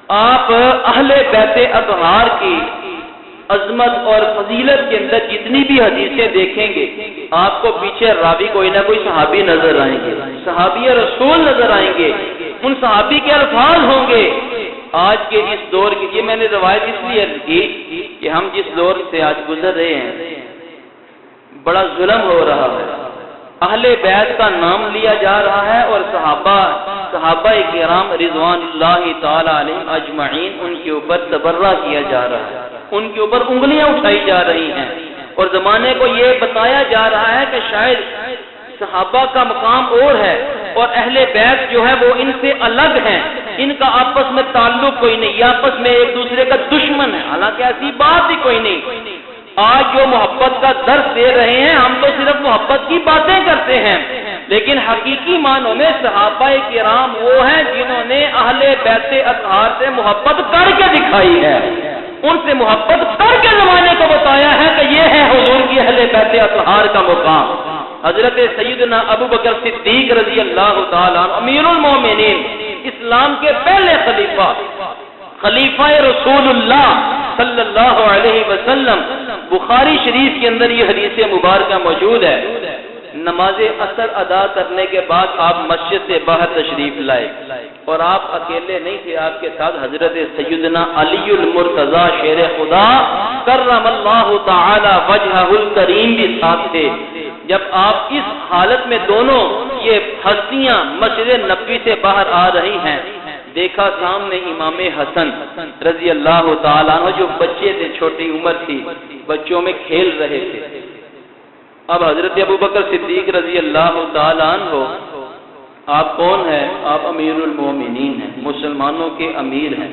آپ اہل بیت اطہار کی عظمت اور فضیلت کے اندر جتنی بھی حدیثیں دیکھیں گے آپ کو پیچھے راوی کوئی نہ کوئی صحابی نظر آئیں گے، صحابی رسول نظر آئیں گے، ان صحابی کے الفاظ ہوں گے۔ آج کے اس دور کی یہ میں نے روایت اس لیے کی کہ ہم جس دور سے آج گزر رہے ہیں بڑا ظلم ہو رہا ہے، اہل بیت کا نام لیا جا رہا ہے اور صحابہ کرام رضوان اللہ تعالی علیہم اجمعین ان کے اوپر تبرہ کیا جا رہا ہے، ان کے اوپر انگلیاں اٹھائی جا رہی ہیں، اور زمانے کو یہ بتایا جا رہا ہے کہ شاید صحابہ کا مقام اور ہے اور اہل بیت جو ہے وہ ان سے الگ ہیں، ان کا آپس میں تعلق کوئی نہیں، یہ آپس میں ایک دوسرے کا دشمن ہے، حالانکہ ایسی بات ہی کوئی نہیں۔ آج جو محبت کا درس دے رہے ہیں ہم تو صرف محبت کی باتیں کرتے ہیں، لیکن حقیقی معنوں میں صحابہ کرام وہ ہیں جنہوں نے اہل بیت اطہار سے محبت کر کے دکھائی ہے، ان سے محبت کر کے زمانے کو بتایا ہے کہ یہ ہے حضور کی اہل بیت اطہار کا مقام۔ حضرت سیدنا ابو بکر صدیق رضی اللہ تعالیٰ عنہ امیر المومنین، اسلام کے پہلے خلیفہ رسول اللہ صلی اللہ علیہ وسلم، بخاری شریف کے اندر یہ حدیث مبارکہ موجود ہے۔ نماز عصر ادا کرنے کے بعد آپ مسجد سے باہر تشریف لائے اور آپ اکیلے نہیں تھے، آپ کے ساتھ حضرت سیدنا علی المرتضی شیر خدا کرم اللہ تعالی وجہہ الکریم بھی ساتھ تھے۔ جب آپ اس حالت میں دونوں یہ ہستیاں مسجد نبوی سے باہر آ رہی ہیں، دیکھا سامنے امام حسن رضی اللہ تعالیٰ عنہ، جو بچے تھے، چھوٹی عمر تھی، بچوں میں کھیل رہے تھے۔ اب حضرت ابو بکر صدیق رضی اللہ تعالیٰ عنہ، آپ کون ہیں؟ آپ امیر المومنین ہیں، مسلمانوں کے امیر ہیں۔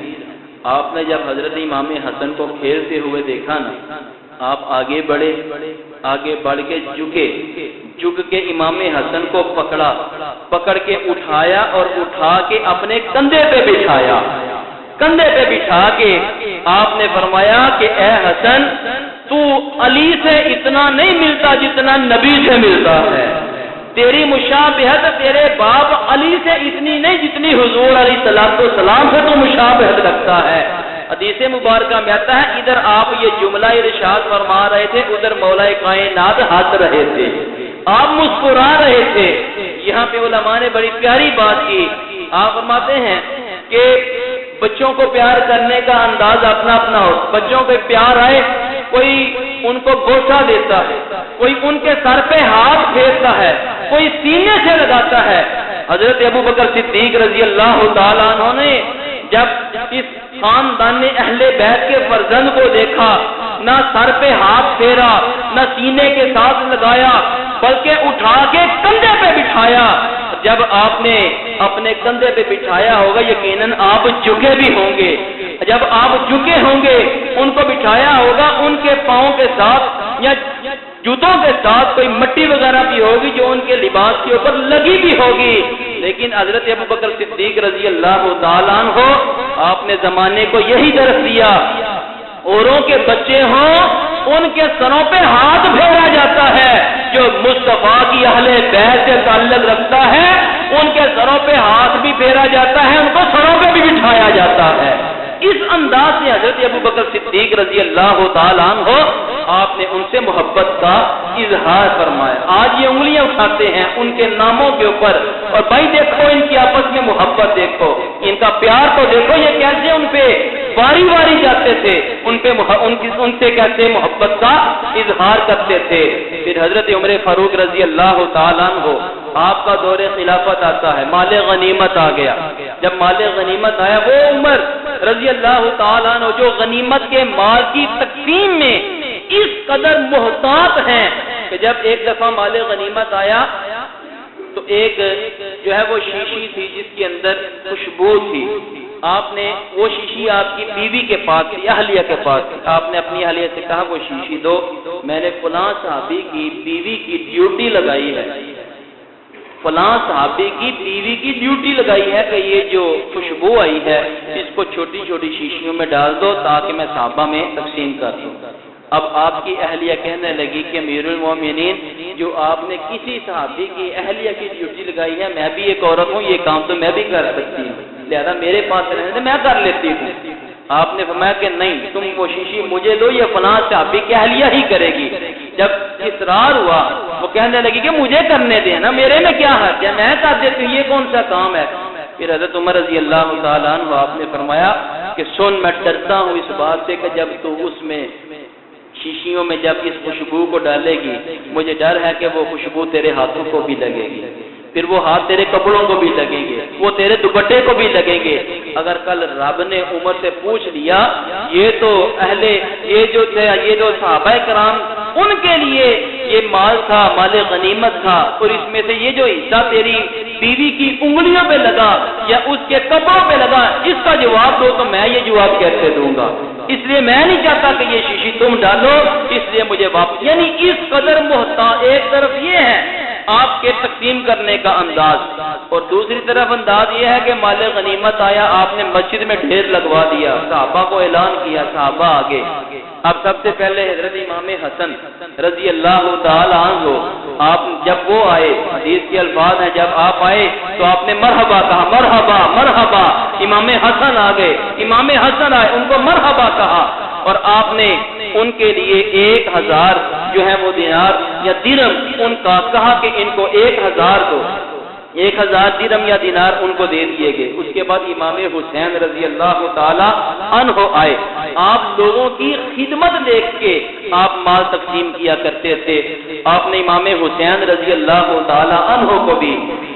آپ نے جب حضرت امام حسن کو کھیلتے ہوئے دیکھا نا، آپ آگے بڑھے، آگے بڑھ کے جھک کے امام حسن کو پکڑ کے اٹھایا اور اٹھا کے اپنے کندھے پہ بٹھایا۔ کندھے پہ بٹھا کے آپ نے فرمایا کہ اے حسن، تو علی سے اتنا نہیں ملتا جتنا نبی سے ملتا ہے، تیری مشابہت تیرے باپ علی سے اتنی نہیں جتنی حضور علیہ السلام سے تو مشابہت رکھتا ہے۔ حدیث مبارکہ میں آتا ہے ادھر آپ یہ جملہ ارشاد فرما رہے تھے، ادھر مولا کائنات ہنس رہے تھے، آپ مسکرا رہے تھے۔ یہاں پہ علماء نے بڑی پیاری بات کی، آپ فرماتے ہیں کہ بچوں کو پیار کرنے کا انداز اپنا اپنا ہو، بچوں کو پیار آئے، کوئی ان کو گوشہ دیتا ہے، کوئی ان کے سر پہ ہاتھ پھیرتا ہے، کوئی سینے سے لگاتا ہے۔ حضرت ابو بکر صدیق رضی اللہ تعالیٰ عنہ نے جب اس خاندان اہل بیت کے فرزند کو دیکھا، نہ سر پہ ہاتھ پھیرا، نہ سینے کے ساتھ لگایا، بلکہ اٹھا کے کندھے پہ بٹھایا۔ جب آپ نے اپنے کندھے پہ بٹھایا ہوگا یقیناً آپ جھکے بھی ہوں گے، جب آپ جھکے ہوں گے ان کو بٹھایا ہوگا، ان کے پاؤں کے ساتھ یا جوتوں کے ساتھ کوئی مٹی وغیرہ بھی ہوگی جو ان کے لباس کے اوپر لگی بھی ہوگی، لیکن حضرت ابو بکر صدیق رضی اللہ تعالیٰ عنہ آپ نے زمانے کو یہی درس دیا، اوروں کے بچے ہوں ان کے سروں پہ ہاتھ پھیرا جاتا ہے، جو مصطفیٰ کی اہل بیت سے تعلق رکھتا ہے ان کے سروں پہ ہاتھ بھی پھیرا جاتا ہے، ان کو سروں پہ بھی بٹھایا جاتا ہے۔ اس انداز سے حضرت ابو بکر صدیق رضی اللہ تعالیٰ عنہ آپ نے ان سے محبت کا اظہار فرمایا۔ آج یہ انگلیاں اٹھاتے ہیں ان کے ناموں کے اوپر، اور بھائی دیکھو ان کی آپس میں محبت، دیکھو ان کا پیار، تو دیکھو یہ کیسے ان پہ باری باری جاتے تھے، ان سے کیسے محبت کا اظہار کرتے تھے۔ پھر حضرت عمر فاروق رضی اللہ تعالیٰ عنہ آپ کا دور خلافت آتا ہے، مال غنیمت آ گیا۔ جب مال غنیمت آیا، وہ عمر رضی اللہ تعالیٰ عنہ جو غنیمت کے مال کی تقسیم میں اس قدر محتاط ہیں کہ جب ایک دفعہ مال غنیمت آیا تو ایک جو ہے وہ شیشی تھی جس کے اندر خوشبو تھی، آپ نے وہ شیشی آپ کی بیوی کے پاس تھی، اہلیہ کے پاس تھی، آپ نے اپنی اہلیہ سے کہا وہ شیشی دو، میں نے فلاں صحابی کی بیوی کی ڈیوٹی لگائی ہے، فلاں صحابی کی بیوی کی ڈیوٹی لگائی ہے کہ یہ جو خوشبو آئی ہے اس کو چھوٹی چھوٹی شیشیوں میں ڈال دو تاکہ میں صحابہ میں تقسیم کر دوں۔ اب آپ کی اہلیہ کہنے لگی کہ امیر المومنین، جو آپ نے کسی صحابی کی اہلیہ کی ڈیوٹی لگائی ہے، میں بھی ایک عورت ہوں، یہ کام تو میں بھی کر سکتی ہوں۔ لہذا میرے پاس رہنے دے، میں کر لیتی ہوں۔ آپ نے فرمایا کہ نہیں، تم وہ شیشی مجھے دو، یہ فلاں صحابی کی اہلیہ ہی کرے گی۔ جب اصرار ہوا وہ کہنے لگی کہ مجھے کرنے دیں نا، میرے میں کیا حرج ہے، میں کر دیتی ہوں، یہ کون سا کام ہے۔ پھر حضرت عمر رضی اللہ تعالیٰ عنہ آپ نے فرمایا کہ سن، میں ڈرتا ہوں اس بات سے کہ جب تو اس میں شیشیوں میں جب اس خوشبو کو ڈالے گی، مجھے ڈر ہے کہ وہ خوشبو تیرے ہاتھوں کو بھی لگے گی، پھر وہ ہاتھ تیرے کپڑوں کو بھی لگیں گے، وہ تیرے دوپٹے کو بھی لگیں گے۔ اگر کل رب نے عمر سے پوچھ لیا، یہ تو یہ جو صحابہ کرام ان کے لیے یہ مال تھا، مال غنیمت تھا، اور اس میں سے یہ جو حصہ تیری بیوی کی انگلیوں پہ لگا یا اس کے کپڑوں پہ لگا، اس کا جواب دو، تو میں یہ جواب کیسے دوں گا؟ اس لیے میں نہیں چاہتا کہ یہ شیشی تم ڈالو، اس لیے مجھے واپس، یعنی اس قدر محتاط۔ ایک طرف یہ ہے آپ کے تقسیم کرنے کا انداز، اور دوسری طرف انداز یہ ہے کہ مال غنیمت آیا، آپ نے مسجد میں ڈھیر لگوا دیا، صحابہ کو اعلان کیا، صحابہ آگے۔ اب سب سے پہلے حضرت امام حسن رضی اللہ تعالی عنہ، آپ جب وہ آئے، حدیث کے الفاظ ہیں، جب آپ آئے تو آپ نے مرحبا کہا، مرحبا مرحبا۔ امام حسن آ گئے، امام حسن آئے، ان کو مرحبا کہا، اور آپ نے ان کے لیے 1000 جو ہے وہ دینار یا درہم ان کا کہا کہ ان کو 1000 دو، 1000 درہم یا دینار ان کو دے دیے گئے۔ اس کے بعد امام حسین رضی اللہ تعالی عنہ آئے، آپ لوگوں کی خدمت دیکھ کے آپ مال تقسیم کیا کرتے تھے، آپ نے امام حسین رضی اللہ تعالی عنہ کو بھی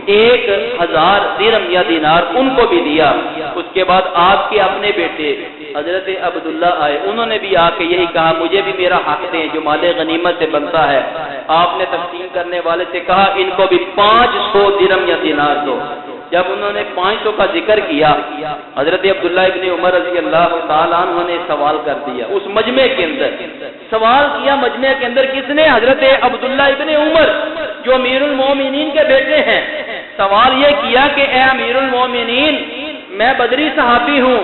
1000 درہم یا دینار ان کو بھی دیا۔ اس کے بعد آپ کے اپنے بیٹے حضرت عبداللہ آئے، انہوں نے بھی آ کے یہی کہا، مجھے بھی میرا حق دیں جو مال غنیمت سے بنتا ہے۔ آپ نے تقسیم کرنے والے سے کہا ان کو بھی 500 درہم یا دینار دو۔ جب انہوں نے 500 کا ذکر کیا، حضرت عبداللہ ابن عمر رضی اللہ تعالیٰ عنہ نے سوال کر دیا، اس مجمع کے اندر سوال کیا، مجمع کے اندر کس نے؟ حضرت عبداللہ ابن عمر جو امیر المومنین کے بیٹے ہیں، سوال یہ کیا کہ اے امیر المومنین، میں بدری صحابی ہوں،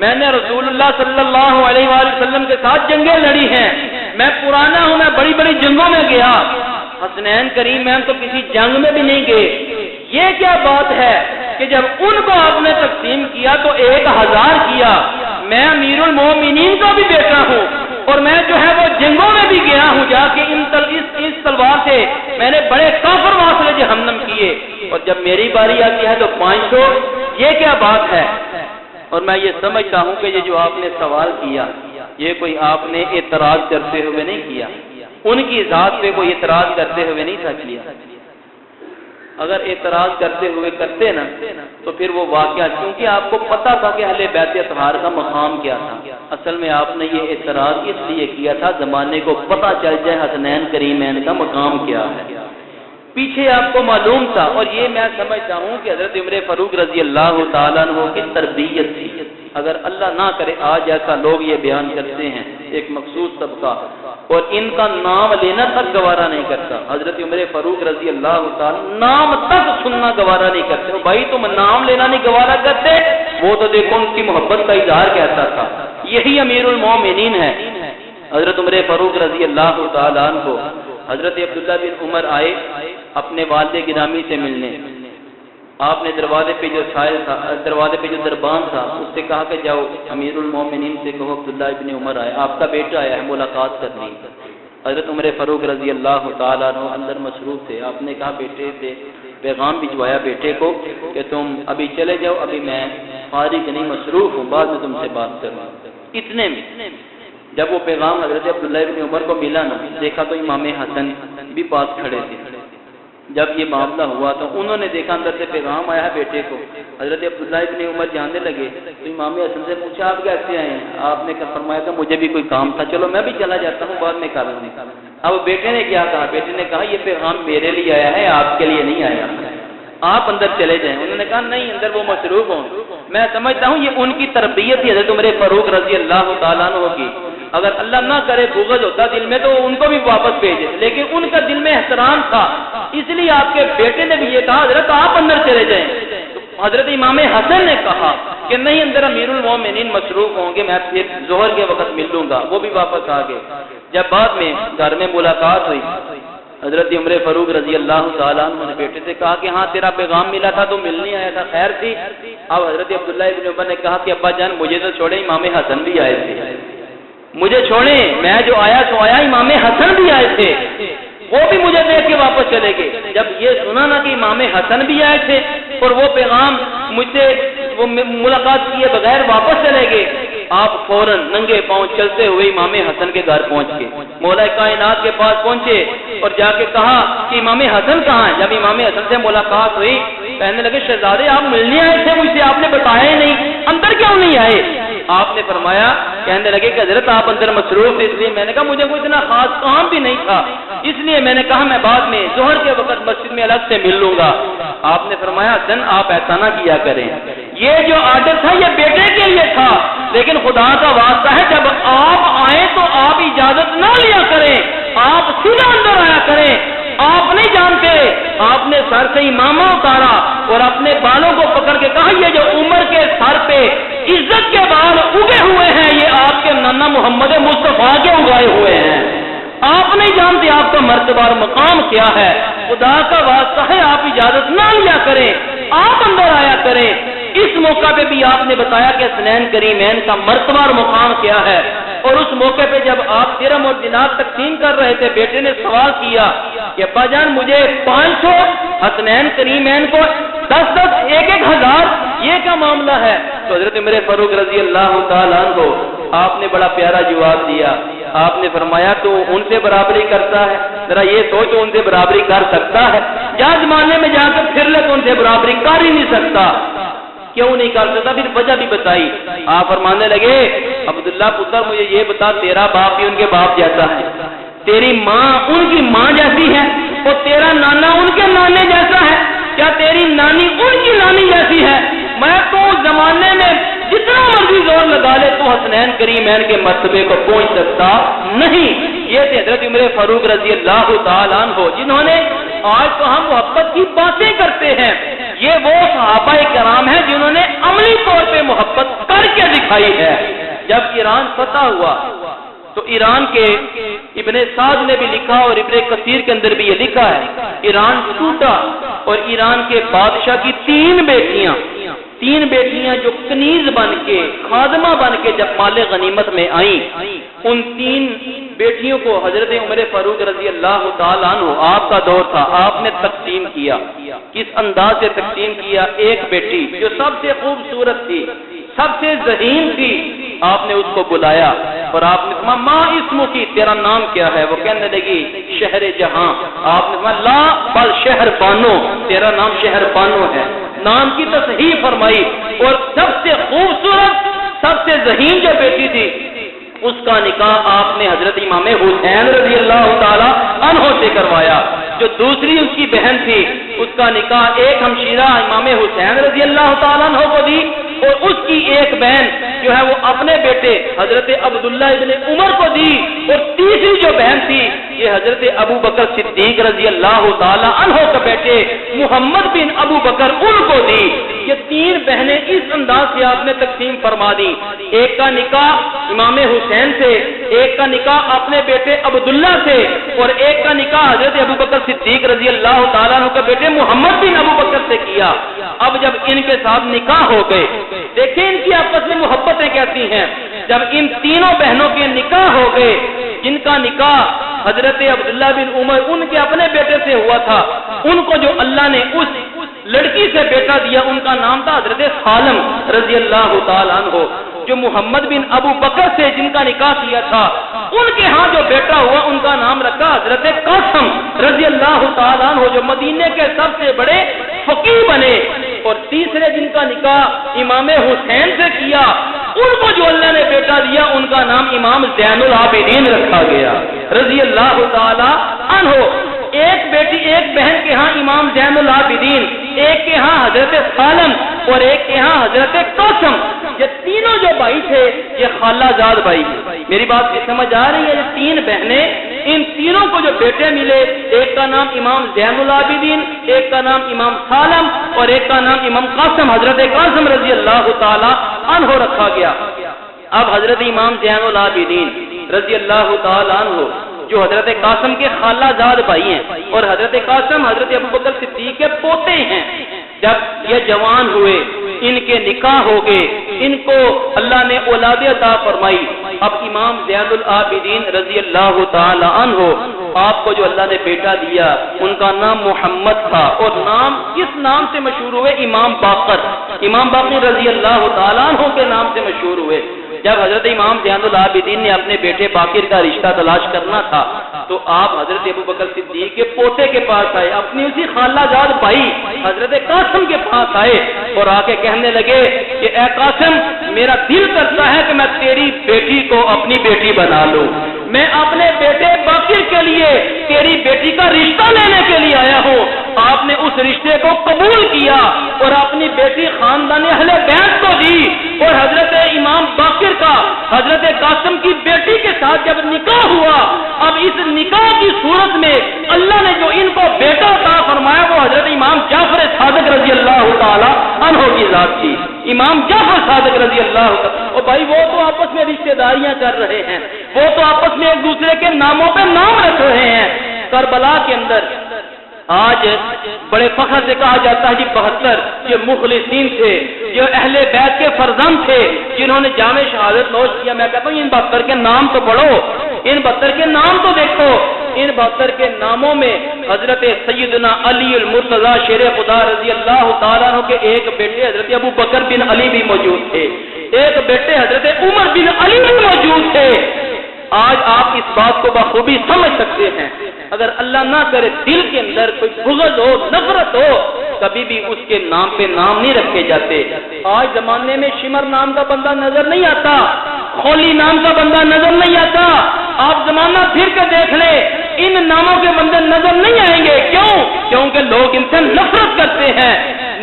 میں نے رسول اللہ صلی اللہ علیہ وآلہ وسلم کے ساتھ جنگیں لڑی ہیں، میں پرانا ہوں، میں بڑی بڑی جنگوں میں گیا، حسنین کریم میں تو کسی جنگ میں بھی نہیں گئے، یہ کیا بات ہے کہ جب ان کو آپ نے تقسیم کیا تو 1000 کیا، میں امیر المومنین کا بھی بیٹا ہوں اور میں جو ہے وہ جنگوں میں بھی گیا ہوں، جا کے اس تلوار سے میں نے بڑے کافر واصلے جہنم کیے، اور جب میری باری آتی ہے تو 500، یہ کیا بات ہے؟ اور میں یہ سمجھتا ہوں کہ یہ جو آپ نے سوال کیا، یہ کوئی آپ نے اعتراض کرتے ہوئے نہیں کیا، ان کی ذات پہ کوئی اعتراض کرتے ہوئے نہیں تھا کیا۔ اگر اعتراض کرتے ہوئے کرتے نا تو پھر وہ واقعہ، کیونکہ آپ کو پتا تھا کہ اہل بیت اطہار کا مقام کیا تھا، اصل میں آپ نے یہ اعتراض اس لیے کیا تھا زمانے کو پتا چل جائے حسنین کریمین کا مقام کیا ہے، پیچھے آپ کو معلوم تھا۔ اور یہ میں سمجھتا ہوں کہ حضرت عمر فاروق رضی اللہ تعالیٰ عنہ کی تربیت تھی، اگر اللہ نہ کرے آج ایسا لوگ یہ بیان کرتے ہیں، ایک مخصوص طبقہ، اور ان کا نام لینا تک گوارا نہیں کرتا، حضرت عمر فاروق رضی اللہ تعالیٰ نام تک سننا گوارا نہیں کرتے، بھائی تم نام لینا نہیں گوارا کرتے، وہ تو دیکھو ان کی محبت کا اظہار کہتا تھا، یہی امیر المومنین ہے حضرت عمر فاروق رضی اللہ تعالیٰ عنہ کو۔ حضرت عبداللہ بن عمر آئے اپنے والد گرامی سے ملنے، آپ نے دروازے پہ جو سائل تھا، دروازے پہ جو دربان تھا، اس سے کہا کہ جاؤ امیر المومنین سے کہو عبداللہ ابن عمر آئے، آپ کا بیٹا آیا ہے ملاقات کرنی۔ حضرت عمر فاروق رضی اللہ تعالیٰ عنہ اندر مصروف تھے، آپ نے کہا بیٹے سے پیغام بھجوایا بیٹے کو کہ تم ابھی چلے جاؤ، ابھی میں فارغ نہیں، مصروف ہوں، بعد میں تم سے بات کروں۔ اتنے میں جب وہ پیغام حضرت عبداللہ ابن عمر کو ملا نا، دیکھا تو امام حسن بھی پاس کھڑے تھے۔ جب یہ معاملہ ہوا تو انہوں نے دیکھا اندر سے پیغام آیا ہے بیٹے کو، حضرت عبداللہ ابن عمر جاننے لگے تو امام حسن سے پوچھا آپ کیسے آئے ہیں؟ آپ نے فرمایا کہ مجھے بھی کوئی کام تھا، چلو میں بھی چلا جاتا ہوں، بعد میں کر لوں گا۔ اب بیٹے نے کیا کہا؟ بیٹے نے کہا یہ پیغام میرے لیے آیا ہے، آپ کے لیے نہیں آیا، آپ اندر چلے جائیں۔ انہوں نے کہا نہیں، اندر وہ مصروف ہوں۔ میں سمجھتا ہوں یہ ان کی تربیت تھی حضرت عمر فاروق رضی اللہ تعالیٰ عنہ کی، اگر اللہ نہ کرے بغض ہوتا دل میں تو ان کو بھی واپس بھیجے، لیکن ان کا دل میں احترام تھا، اس لیے آپ کے بیٹے نے بھی یہ کہا حضرت آپ اندر چلے جائیں۔ حضرت امام حسن نے کہا کہ نہیں، اندر امیر المومنین مصروف ہوں گے، میں پھر ظہر کے وقت مل لوں گا، وہ بھی واپس آ گئے۔ جب بعد میں گھر میں ملاقات ہوئی حضرت عمر فاروق رضی اللہ تعالیٰ عنہ نے بیٹے سے کہا کہ ہاں تیرا پیغام ملا تھا تو ملنے آیا تھا، خیر تھی؟ اب حضرت عبداللہ ابن عمر نے کہا کہ ابا جان مجھے تو چھوڑے، امام حسن بھی آئے تھے، مجھے چھوڑے، میں جو آیا تو آیا، امام حسن بھی آئے تھے، وہ بھی مجھے دیکھ کے واپس چلے گئے۔ جب یہ سنا نا کہ امام حسن بھی آئے تھے اور وہ پیغام مجھ سے وہ ملاقات کیے بغیر واپس چلے گئے، آپ فوراً ننگے پاؤں چلتے ہوئے امام حسن کے گھر پہنچ گئے، مولا کائنات کے پاس پہنچے اور جا کے کہا کہ امام حسن کہاں ہے؟ جب امام حسن سے ملاقات ہوئی، کہنے لگے شہزادے آپ ملنے آئے تھے مجھ سے، آپ نے بتایا ہی نہیں، اندر کیوں نہیں آئے؟ آپ نے فرمایا، کہنے لگے کہ حضرت آپ اندر مصروف تھے، اس لیے میں نے کہا مجھے کوئی اتنا خاص کام بھی نہیں تھا، اس لیے میں نے کہا میں بعد میں ظہر کے وقت مسجد میں الگ سے مل لوں گا۔ آپ نے فرمایا حسن آپ ایسا نہ کیا کریں، یہ جو آرڈر تھا یہ بیٹے کے لیے تھا، لیکن خدا کا واسطہ ہے جب آپ آئیں تو آپ اجازت نہ لیا کریں، آپ سیدھا اندر آیا کریں۔ آپ نہیں جانتے، آپ نے سر سے امامہ اتارا اور اپنے بالوں کو پکڑ کے کہا یہ جو عمر کے سر پہ عزت کے بال اگے ہوئے ہیں یہ آپ کے نانا محمد مصطفیٰ کے اگائے ہوئے ہیں، آپ نہیں جانتے آپ کا مرتبہ اور مقام کیا ہے، خدا کا واسطہ ہے آپ اجازت نہ لیا کریں، آپ اندر آیا کریں۔ اس موقع پہ بھی آپ نے بتایا کہ حسنین کریمین کا مرتبہ اور مقام کیا ہے، اور اس موقع پہ جب آپ درہم اور دینار تقسیم کر رہے تھے، بیٹے نے سوال کیا کہ ابا جان مجھے 500، حسنین کریمین کو 10-10، 1-1000، یہ کیا معاملہ ہے؟ تو حضرت عمر فاروق رضی اللہ تعالیٰ عنہ آپ نے بڑا پیارا جواب دیا، آپ نے فرمایا تو ان سے برابری کرتا ہے، ذرا یہ سوچ ان سے برابری کر سکتا ہے؟ جہاں زمانے میں جا کر پھر لے تو ان سے برابری کر ہی نہیں سکتا، کیوں نہیں کر سکتا؟ پھر وجہ بھی بتائی، آپ فرمانے لگے عبداللہ پتر مجھے یہ بتا تیرا باپ بھی ان کے باپ جیسا ہے، تیری ماں ان کی ماں جیسی ہے، اور تیرا نانا ان کے نانے جیسا ہے، کیا تیری نانی ان کی نانی جیسی ہے؟ میں تو اس زمانے میں جتنا مرضی زور لگا لے تو حسنین کریمین کے مرتبے کو پہنچ سکتا نہیں۔ یہ تھے حضرت عمر فاروق رضی اللہ تعالیٰ عنہ جنہوں نے، آج تو ہم محبت کی باتیں کرتے ہیں، یہ وہ صحابہ کرام ہیں جنہوں نے عملی طور پہ محبت کر کے دکھائی ہے۔ جب ایران فتح ہوا تو ایران کے ابن سعد نے بھی لکھا اور ابن کثیر کے اندر بھی یہ لکھا ہے، ایران ٹوٹا اور ایران کے بادشاہ کی 3 بیٹیاں جو کنیز بن کے، خادمہ بن کے جب مال غنیمت میں آئیں، ان 3 بیٹیوں کو حضرت عمر فاروق رضی اللہ تعالیٰ عنہ، آپ کا دور تھا، آپ نے تقسیم کیا۔ کس انداز سے تقسیم کیا؟ ایک بیٹی جو سب سے خوبصورت تھی، سب سے ذہین تھی، آپ نے اس کو بلایا اور آپ نے فرمایا ماں اسمو کی، تیرا نام کیا ہے؟ وہ کہنے لگی شہر جہاں۔ آپ نے فرمایا لا بل شہر بانو، تیرا نام شہر بانو ہے، نام کی تصحیح فرمائی۔ اور سب سے خوبصورت، سب سے ذہین جو بیٹی تھی اس کا نکاح آپ نے حضرت امام حسین رضی اللہ تعالی عنہ سے کروایا۔ جو دوسری اس کی بہن تھی اس کا نکاح ایک ہمشیرہ امام حسین رضی اللہ تعالیٰ عنہ کو دی، اور اس کی ایک بہن جو ہے وہ اپنے بیٹے حضرت عبداللہ ابن عمر کو دی، اور تیسری جو بہن تھی یہ حضرت ابو بکر صدیق رضی اللہ تعالیٰ عنہ کے بیٹے محمد بن ابو بکر ان کو دی۔ یہ 3 بہنیں اس انداز سے آپ نے تقسیم فرما دی، ایک کا نکاح امام حسین سے، ایک کا نکاح اپنے بیٹے عبداللہ سے، اور ایک کا نکاح حضرت ابو بکر صدیق رضی اللہ تعالیٰ عنہ کے بیٹے محمد بن ابو بکر سے کیا۔ اب جب ان کے ساتھ نکاح ہو گئے، دیکھیں ان کی آپس میں محبتیں کیسی ہیں۔ جب ان تینوں بہنوں کے نکاح ہو گئے، جن کا نکاح حضرت عبداللہ بن عمر ان کے اپنے بیٹے سے ہوا تھا، ان کو جو اللہ نے اس لڑکی سے بیٹا دیا ان کا نام تھا حضرت سالم رضی اللہ تعالیٰ عنہ۔ جو محمد بن ابو بکر سے جن کا نکاح کیا تھا ان کے ہاں جو بیٹا ہوا ان کا نام رکھا حضرت قاسم رضی اللہ تعالیٰ عنہ، جو مدینے کے سب سے بڑے فقیہ بنے۔ اور تیسرے جن کا نکاح امام حسین سے کیا ان کو جو اللہ نے بیٹا دیا ان کا نام امام زین العابدین رکھا گیا رضی اللہ تعالیٰ عنہ۔ ایک بیٹی ایک بہن کے ہاں امام زین العابدین، ایک کے ہاں حضرت سالم اور ایک کے ہاں حضرت قاسم۔ یہ تینوں جو بھائی تھے یہ خالہ زاد بھائی تھے۔ میری بات سمجھ آ رہی ہے؟ یہ 3 بہنیں، ان تینوں کو جو بیٹے ملے، ایک کا نام امام زین العابدین، ایک کا نام امام سالم اور ایک کا نام امام قاسم، حضرت قاسم رضی اللہ تعالی عنہ رکھا گیا۔ اب حضرت امام زین العابدین رضی اللہ تعالی عنہ جو حضرت قاسم کے خالہ زاد بھائی ہیں، اور حضرت قاسم حضرت ابوبکر صدیق کے پوتے ہیں۔ جب یہ جوان ہوئے، ان کے نکاح ہو گئے، ان کو اللہ نے اولاد عطا فرمائی۔ اب امام زین العابدین رضی اللہ تعالی عنہ، آپ کو جو اللہ نے بیٹا دیا، ان کا نام محمد تھا، اور نام کس نام سے مشہور ہوئے؟ امام باقر، امام باقر رضی اللہ تعالی عنہ کے نام سے مشہور ہوئے۔ جب حضرت امام زین العابدین نے اپنے بیٹے باقر کا رشتہ تلاش کرنا تھا تو آپ حضرت ابوبکر صدیق کے پوتے کے پاس آئے، اپنی اسی خالہ زاد بھائی حضرت قاسم کے پاس آئے اور آ کے کہنے لگے کہ اے قاسم، میرا دل کرتا ہے کہ میں تیری بیٹی کو اپنی بیٹی بنا لوں، میں اپنے بیٹے باقر کے لیے تیری بیٹی کا رشتہ لینے کے لیے آیا ہوں۔ آپ نے اس رشتے کو قبول کیا اور اپنی بیٹی خاندان اہل بیت کو دی، اور حضرت امام باقر کا حضرت قاسم کی بیٹی کے ساتھ جب نکاح ہوا، اب اس نکاح کی صورت میں اللہ نے جو ان کو بیٹا عطا فرمایا وہ حضرت امام جعفر صادق رضی اللہ تعالی عنہ کی ذات تھی۔ امام جعفر صادق رضی اللہ تعالی، اور بھائی وہ تو آپس میں رشتہ داریاں کر رہے ہیں، وہ تو آپس میں ایک دوسرے کے ناموں پہ نام رکھ رہے ہیں۔ کربلا کے اندر آج بڑے فخر سے کہا جاتا ہے جی 72 یہ مخلصین تھے، جو اہل بیت کے فرزند تھے جنہوں نے جامع شہادت نوش کیا۔ میں کہتا ہوں ان 72 کے نام تو پڑھو، ان 72 کے نام تو دیکھو۔ ان 72 کے ناموں میں حضرت سیدنا علی المرتضی شیر خدا رضی اللہ تعالیٰ عنہ کے ایک بیٹے حضرت ابو بکر بن علی بھی موجود تھے، ایک بیٹے حضرت عمر بن علی بھی موجود تھے۔ آج آپ اس بات کو بخوبی سمجھ سکتے ہیں، اگر اللہ نہ کرے دل کے اندر کوئی بغض ہو، نفرت ہو، کبھی بھی اس کے نام پہ نام نہیں رکھے جاتے۔ آج زمانے میں شمر نام کا بندہ نظر نہیں آتا، خولی نام کا بندہ نظر نہیں آتا۔ آپ زمانہ پھر کے دیکھ لیں، ان ناموں کے بندے نظر نہیں آئیں گے۔ کیوں؟ کیونکہ لوگ ان سے نفرت کرتے ہیں۔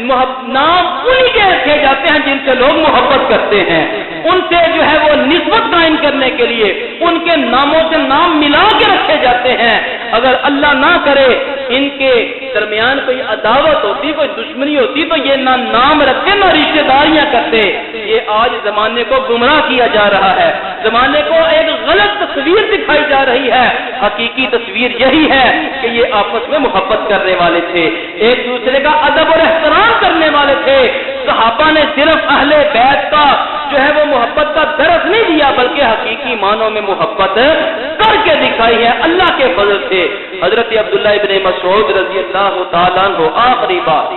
نام انہی کے رکھے جاتے ہیں جن سے لوگ محبت کرتے ہیں، ان سے جو ہے وہ نسبت قائم کرنے کے لیے ان کے ناموں سے نام ملا کے رکھے جاتے ہیں۔ اگر اللہ نہ کرے ان کے درمیان کوئی عداوت ہوتی، کوئی دشمنی ہوتی تو یہ نہ نام رکھتے نہ رشتہ داریاں کرتے۔ یہ آج زمانے کو گمراہ کیا جا رہا ہے، زمانے کو ایک غلط تصویر دکھائی جا رہی ہے۔ حقیقی تصویر یہی ہے کہ یہ آپس میں محبت کرنے والے تھے، ایک دوسرے کا ادب اور احترام کرنے والے تھے۔ صحابہ نے صرف اہل بیت کا جو ہے وہ محبت کا درس نہیں دیا، بلکہ حقیقی معنوں میں محبت کر کے دکھائی ہے اللہ کے فضل سے۔ حضرت عبداللہ ابن مسعود رضی اللہ تعالیٰ عنہ، آخری بات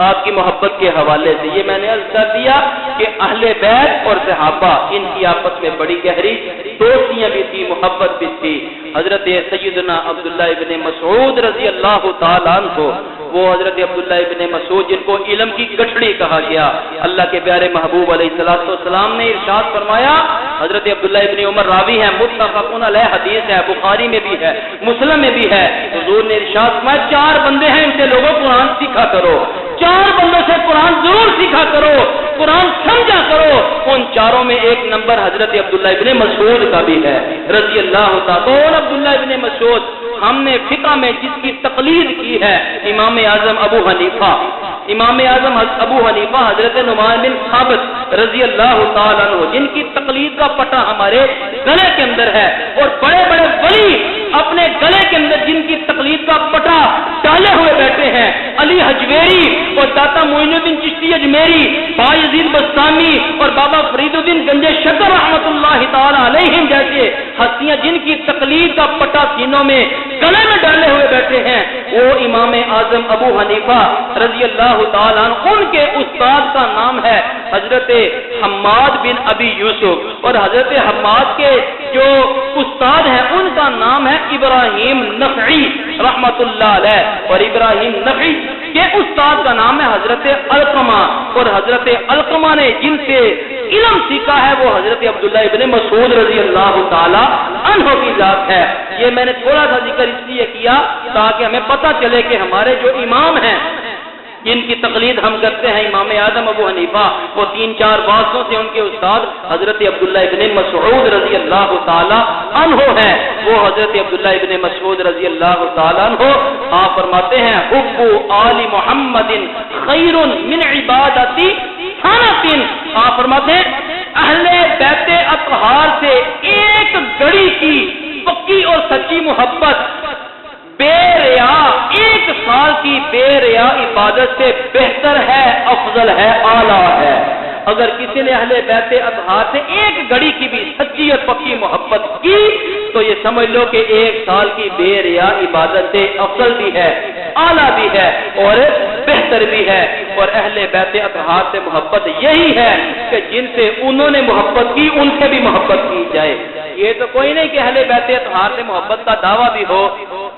آپ کی محبت کے حوالے سے یہ میں نے عرض کر دیا کہ اہل بیت اور صحابہ ان کی آپس میں بڑی گہری دوستیاں بھی تھی، محبت بھی تھی۔ حضرت سیدنا عبداللہ ابن مسعود رضی اللہ تعالیٰ عنہ، وہ حضرت عبداللہ ابن مسعود جن کو علم کی گٹھڑی کہا گیا، اللہ کے پیارے محبوب علیہ السلام نے ارشاد فرمایا، حضرت عبداللہ ابن عمر راوی ہے، متفقون علیہ حدیث ہے، بخاری میں بھی ہے، مسلم میں بھی ہے، حضور نے ارشاد فرمایا 4 بندے ہیں ان سے لوگوں قرآن سیکھا کرو، 4 بندوں سے قرآن ضرور سیکھا کرو، قرآن سمجھا کرو۔ ان 4 میں ایک نمبر حضرت عبداللہ ابن مسعود کا بھی ہے رضی اللہ تعالیٰ۔ کون عبداللہ ابن مسعود؟ ہم نے فقہ میں جس کی تقلید کی ہے امام اعظم ابو حنیفہ، امام اعظم ابو حنیفہ حضرت نعمان بن ثابت رضی اللہ تعالیٰ عنہ، جن کی تقلید کا پٹا ہمارے گلے کے اندر ہے، اور بڑے بڑے ولی اپنے گلے کے اندر جن کی تقلید کا پٹا ڈالے ہوئے بیٹھے ہیں، علی حجویری اور داتا معین الدین چشتی اجمیری، بایزید بستامی اور بابا فرید الدین گنج شکر رحمۃ اللہ تعالی علیہم جیسے ہستیاں جن کی تقلید کا پٹا سینوں میں گلے میں ڈالے ہوئے بیٹھے ہیں، وہ امام اعظم ابو حنیفہ رضی اللہ تعالیٰ عنہ، ان کے استاد کا نام ہے حضرت حماد بن ابی یوسف، اور حضرت حماد کے جو استاد ہیں ان کا نام ہے ابراہیم نخعی رحمۃ اللہ علیہ، اور ابراہیم نخعی کے استاد کا نام ہے حضرت علقمہ، اور حضرت علقمہ نے جن سے علم سیکھا ہے وہ حضرت عبداللہ ابن مسعود رضی اللہ تعالی عنہ کی ذات ہے۔ یہ میں نے تھوڑا سا ذکر اس لیے کیا تاکہ ہمیں پتہ چلے کہ ہمارے جو امام ہیں جن کی تقلید ہم کرتے ہیں، امام اعظم ابو حنیفہ، وہ 3-4 باتوں سے ان کے استاد حضرت عبداللہ ابن مسعود رضی اللہ تعالی عنہ ہے۔ وہ حضرت عبداللہ ابن مسعود رضی اللہ تعالی عنہ آپ فرماتے ہیں حب آل محمد خیر من عبادتی سنۃ، آپ فرماتے ہیں اہل بیت اطہار سے ایک گھڑی کی پکی اور سچی محبت بے ریا 1 سال کی بے ریا عبادت سے بہتر ہے، افضل ہے، اعلیٰ ہے۔ اگر کسی نے اہل بیت اطہار سے 1 گھڑی کی بھی سچی اور پکی محبت کی تو یہ سمجھ لو کہ 1 سال کی بے ریا عبادت سے افضل بھی ہے، اعلیٰ بھی ہے اور بہتر بھی ہے۔ اور اہل بیت اطہار سے محبت یہی ہے کہ جن سے انہوں نے محبت کی ان سے بھی محبت کی جائے۔ یہ تو کوئی نہیں کہ اہل بیت اطہار سے محبت کا دعویٰ بھی ہو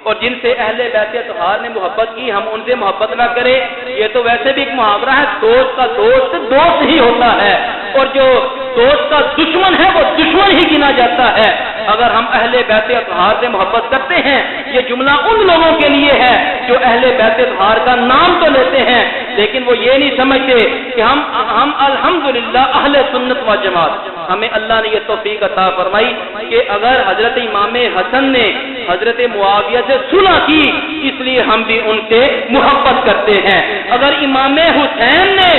اور جن سے اہل بیت اطہار نے محبت کی ہم ان سے محبت نہ کریں، یہ تو ویسے بھی ایک محاورہ ہے، دوست کا دوست دوست ہی ہوتا ہے اور جو دوست کا دشمن ہے وہ دشمن ہی گنا جاتا ہے۔ اگر ہم اہل بیت اطہار سے محبت کرتے ہیں، یہ جملہ ان لوگوں کے لیے ہے جو اہل بیت اطہار کا نام تو لیتے ہیں لیکن وہ یہ نہیں سمجھتے کہ ہم الحمدللہ اہل سنت و جماعت۔ ہمیں اللہ نے یہ توفیق عطا فرمائی کہ اگر حضرت امام حسن نے حضرت معاویہ سے صلح کی اس لیے ہم بھی ان سے محبت کرتے ہیں، اگر امام حسین نے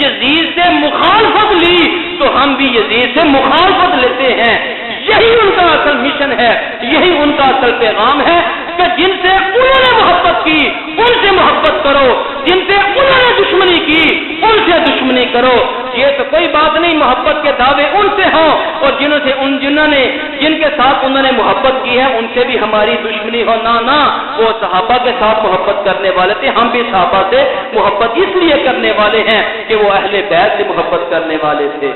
یزید سے مخالفت لی تو ہم بھی یزید سے مخالفت لیتے ہیں۔ یہی ان کا اصل مشن ہے، یہی ان کا اصل پیغام ہے کہ جن سے انہوں نے محبت کی ان سے محبت کرو، جن سے انہوں نے دشمنی کی ان سے دشمنی کرو۔ یہ تو کوئی بات نہیں محبت کے دعوے ان سے ہوں اور جن کے ساتھ انہوں نے محبت کی ہے ان سے بھی ہماری دشمنی ہو، نہ وہ صحابہ کے ساتھ محبت کرنے والے تھے، ہم بھی صحابہ سے محبت اس لیے کرنے والے ہیں کہ وہ اہل بیت سے محبت کرنے والے تھے۔